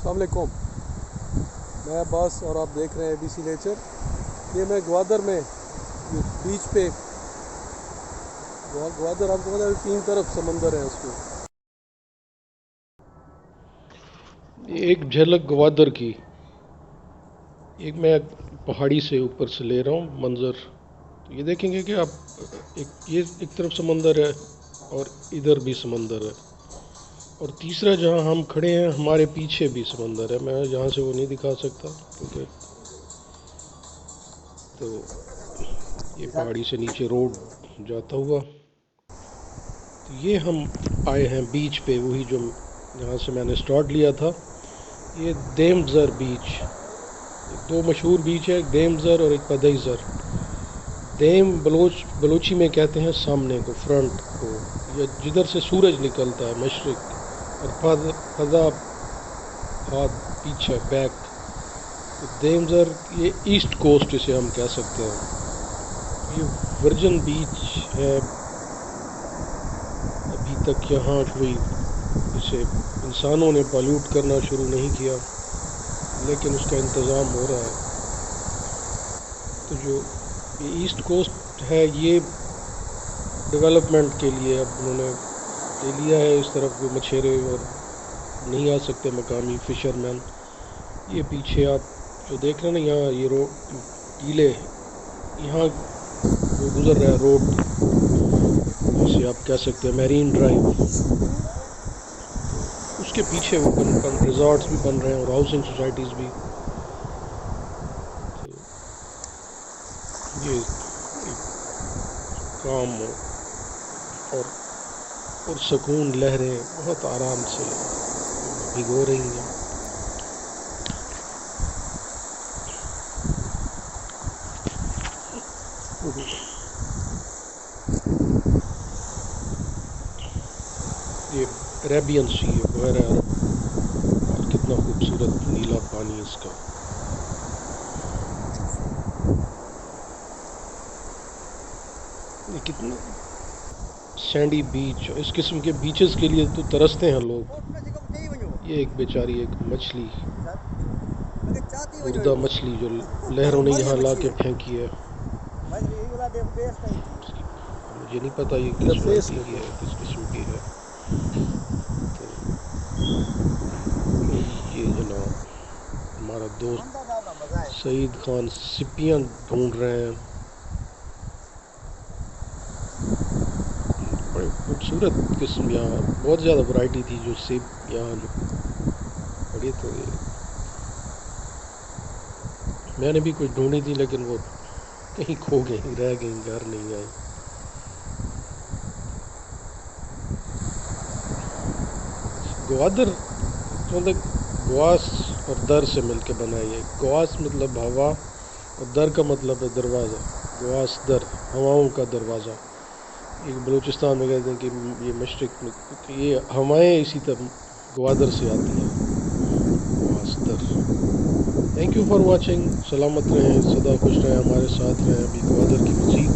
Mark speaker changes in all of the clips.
Speaker 1: अस्सलाम वालेकुम। मैं अब्बास और आप देख रहे हैं एबीसी नेचर। ये मैं ग्वादर में बीच पे ग्वादर आपको पता है 3 तरफ समंदर है उसमें।
Speaker 2: एक झलक ग्वादर की। एक मैं पहाड़ी से ऊपर से ले रहा हूँ मंज़र। तो ये देखेंगे कि आप ये एक तरफ समंदर है और इधर भी समंदर है, और तीसरा जहाँ हम खड़े हैं हमारे पीछे भी समंदर है। मैं यहाँ से वो नहीं दिखा सकता क्योंकि तो ये पहाड़ी से नीचे रोड जाता हुआ। तो ये हम आए हैं बीच पे, वही जो जहाँ से मैंने स्टार्ट लिया था। ये देमज़र बीच, दो मशहूर बीच है, एक देमज़र और एक पदैज़र। देम बलोची में कहते हैं सामने को, फ्रंट को, या जिधर से सूरज निकलता है मशरिक, और फजा हाथ पीछे बैक। तो देमज़र ये ईस्ट कोस्ट इसे हम कह सकते हैं। ये वर्जिन बीच है। अभी तक यहाँ कोई इसे इंसानों ने पॉल्यूट करना शुरू नहीं किया, लेकिन उसका इंतज़ाम हो रहा है। तो जो ये ईस्ट कोस्ट है ये डेवलपमेंट के लिए अब उन्होंने ले लिया है। इस तरफ कोई मछेरे और नहीं आ सकते, मकामी फ़िशरमैन। ये पीछे आप जो देख रहे हैं ना, यहाँ ये रोड टीले, यहाँ वो गुज़र रहा है रोड, जिसे आप कह सकते हैं मैरीन ड्राइव। उसके पीछे वो रिजॉर्ट्स भी बन रहे हैं और हाउसिंग सोसाइटीज़ भी। तो ये काम और सुकून, लहरें बहुत आराम से भिगो रही हैं। ये अरेबियन सी है, बहर अरब, और कितना खूबसूरत नीला पानी इसका। ये कितना सैंडी बीच, इस किस्म के बीचेस के लिए तो तरसते हैं लोग। ये एक बेचारी एक मछली, मुर्दा मछली, जो लहरों ने यहाँ ला के फेंकी है। मुझे नहीं पता ये किस वैरायटी की है, किस किस्म की है। तो ये जनाब हमारा दोस्त सईद खान सिपियाँ ढूंढ रहे हैं। बड़े खूबसूरत किस्म, यहाँ बहुत ज़्यादा वैरायटी थी जो सेब यहाँ जो पड़ी। तो ये मैंने भी कुछ ढूंढी थी, लेकिन वो कहीं खो गई, रह गई, घर नहीं आई। ग्वादर मतलब गवास और दर से मिलके बना है। गवास मतलब हवा और दर का मतलब है दरवाज़ा। गवास दर, हवाओं का दरवाज़ा। एक बलूचिस्तान में कहते हैं कि ये मशरिक में, तो ये हवाएं इसी तरह ग्वादर से आती हैं, गवास दर। Thank you for watching. सलामत रहें, सदा खुश रहें, हमारे साथ रहें। अभी ग्वादर की मज़ीद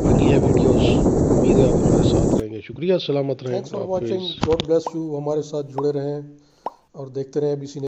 Speaker 2: आनी है वीडियोस, उम्मीद है आप हमारे साथ रहेंगे। शुक्रिया, सलामत रहें।
Speaker 1: Thanks for watching, God bless you. हमारे साथ जुड़े रहें और देखते रहें एबीसी।